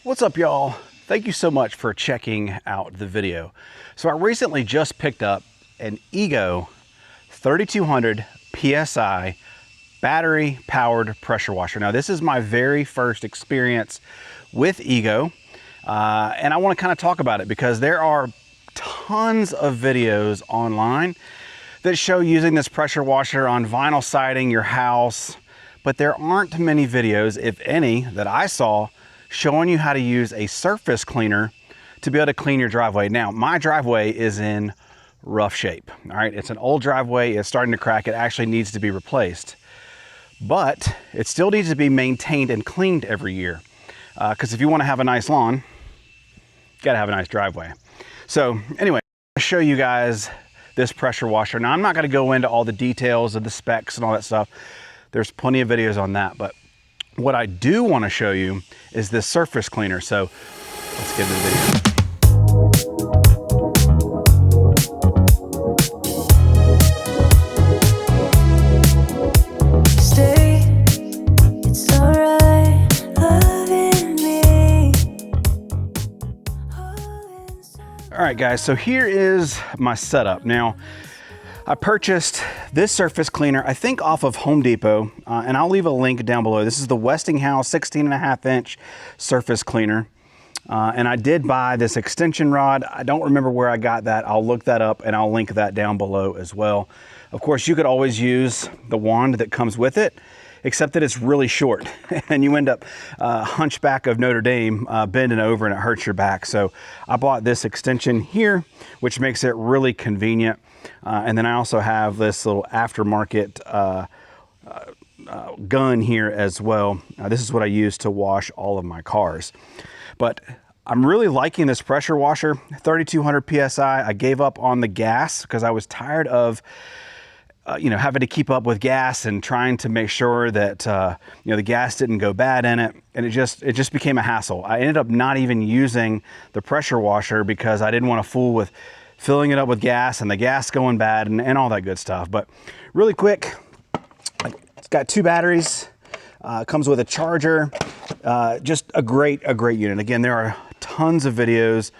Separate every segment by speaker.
Speaker 1: What's up, y'all? Thank you so much for checking out the video. So I recently just picked up an Ego 3200 PSI battery powered pressure washer. Now this is my very first experience with Ego, and I want to kind of talk about it because there are tons of videos online that show using this pressure washer on vinyl siding your house, but there aren't many videos, if any, that I saw showing you how to use a surface cleaner to be able to clean your driveway. Now, my driveway is in rough shape, all right? It's an old driveway, it's starting to crack, it actually needs to be replaced. But it still needs to be maintained and cleaned every year. Because if you wanna have a nice lawn, you gotta have a nice driveway. So anyway, I'll show you guys this pressure washer. Now, I'm not gonna go into all the details of the specs and all that stuff. There's plenty of videos on that, but what I do want to show you is this surface cleaner. So let's get into the video. All right, guys, so here is my setup. Now, I purchased this surface cleaner, I think off of Home Depot, and I'll leave a link down below. This is the Westinghouse 16.5-inch surface cleaner. And I did buy this extension rod. I don't remember where I got that. I'll look that up and I'll link that down below as well. Of course, you could always use the wand that comes with it, except that it's really short and you end up hunchback of Notre Dame bending over and it hurts your back. So I bought this extension here, which makes it really convenient. And then I also have this little aftermarket gun here as well. This is what I use to wash all of my cars. But I'm really liking this pressure washer, 3200 PSI. I gave up on the gas because I was tired of having to keep up with gas and trying to make sure that the gas didn't go bad in it, and it just became a hassle. I ended up not even using the pressure washer because I didn't want to fool with filling it up with gas and the gas going bad and all that good stuff. But really quick, it's got 2 batteries, comes with a charger, just a great unit. Again, there are tons of videos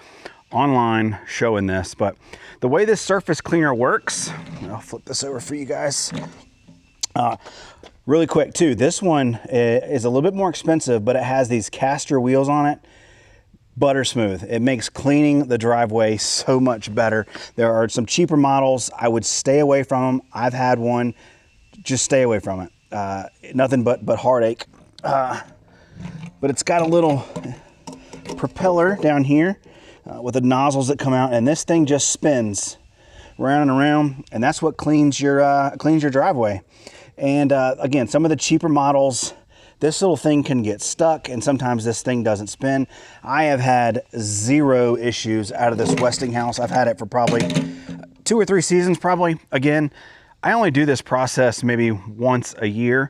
Speaker 1: online showing this, but the way this surface cleaner works, I'll flip this over for you guys. Really quick too, this one is a little bit more expensive, but it has these caster wheels on it. Butter smooth. It makes cleaning the driveway so much better. There are some cheaper models. I would stay away from them. I've had one. Just stay away from it. Nothing but heartache. But it's got a little propeller down here with the nozzles that come out, and this thing just spins round and around, and that's what cleans your driveway. And again, some of the cheaper models, this little thing can get stuck, and sometimes this thing doesn't spin. I have had 0 issues out of this Westinghouse. I've had it for probably 2 or 3 seasons, probably. Again, I only do this process maybe once a year.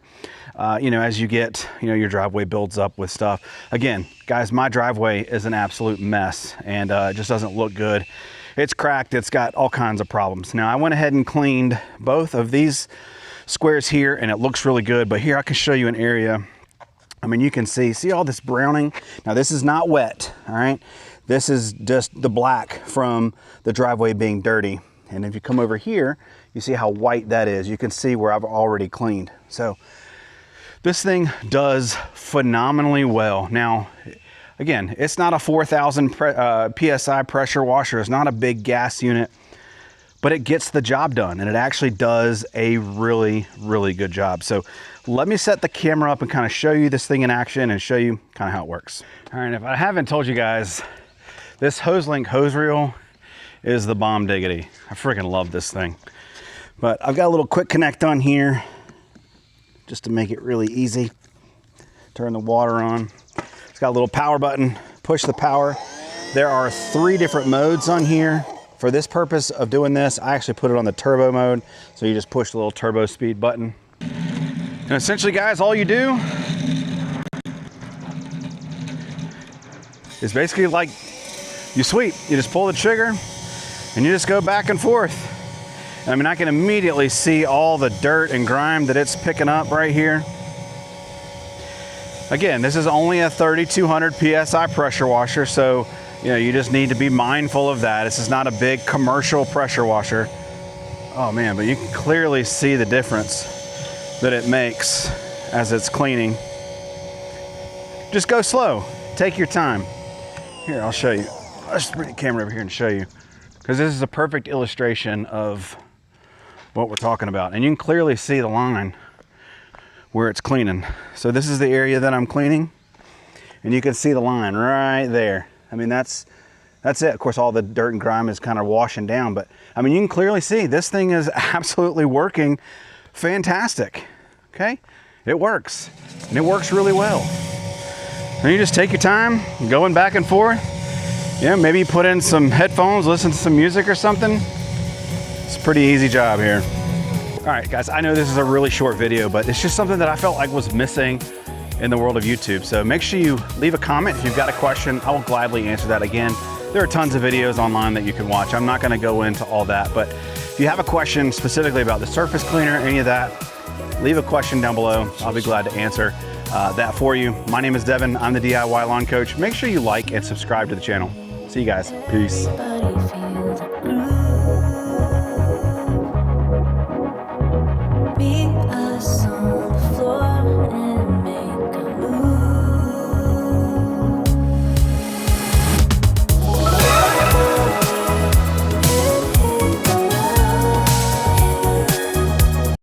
Speaker 1: As you get, your driveway builds up with stuff. Again, guys, my driveway is an absolute mess, and it just doesn't look good. It's cracked, it's got all kinds of problems. Now, I went ahead and cleaned both of these squares here, and it looks really good, but here I can show you an area. I mean, you can see all this browning? Now, this is not wet, all right? This is just the black from the driveway being dirty. And if you come over here, you see how white that is. You can see where I've already cleaned. So this thing does phenomenally well. Now, again, it's not a 4,000 PSI pressure washer. It's not a big gas unit, but it gets the job done, and it actually does a really, really good job. So let me set the camera up and kind of show you this thing in action and show you kind of how it works. All right, if I haven't told you guys, this HoseLink hose reel is the bomb diggity. I freaking love this thing. But I've got a little quick connect on here just to make it really easy. Turn the water on. It's got a little power button, push the power. There are 3 different modes on here. For this purpose of doing this, I actually put it on the turbo mode. So you just push the little turbo speed button. And essentially, guys, all you do is basically like you sweep. You just pull the trigger and you just go back and forth. And I mean, I can immediately see all the dirt and grime that it's picking up right here. Again, this is only a 3,200 PSI pressure washer, so you just need to be mindful of that. This is not a big commercial pressure washer. Oh man, but you can clearly see the difference that it makes as it's cleaning. Just go slow, take your time. Here, I'll show you. I'll just bring the camera over here and show you, because this is a perfect illustration of what we're talking about. And you can clearly see the line where it's cleaning. So this is the area that I'm cleaning, and you can see the line right there. I mean, that's it. Of course, all the dirt and grime is kind of washing down, but I mean, you can clearly see this thing is absolutely working fantastic. Okay, it works, and it works really well. And you just take your time, going back and forth. Yeah, maybe put in some headphones, listen to some music or something. It's a pretty easy job here. All right, guys, I know this is a really short video, but it's just something that I felt like was missing in the world of YouTube. So make sure you leave a comment if you've got a question. I will gladly answer that. Again, there are tons of videos online that you can watch. I'm not gonna go into all that, but if you have a question specifically about the surface cleaner, any of that, leave a question down below. I'll be glad to answer that for you. My name is Devin. I'm the DIY Lawn Coach. Make sure you like and subscribe to the channel. See you guys. Peace.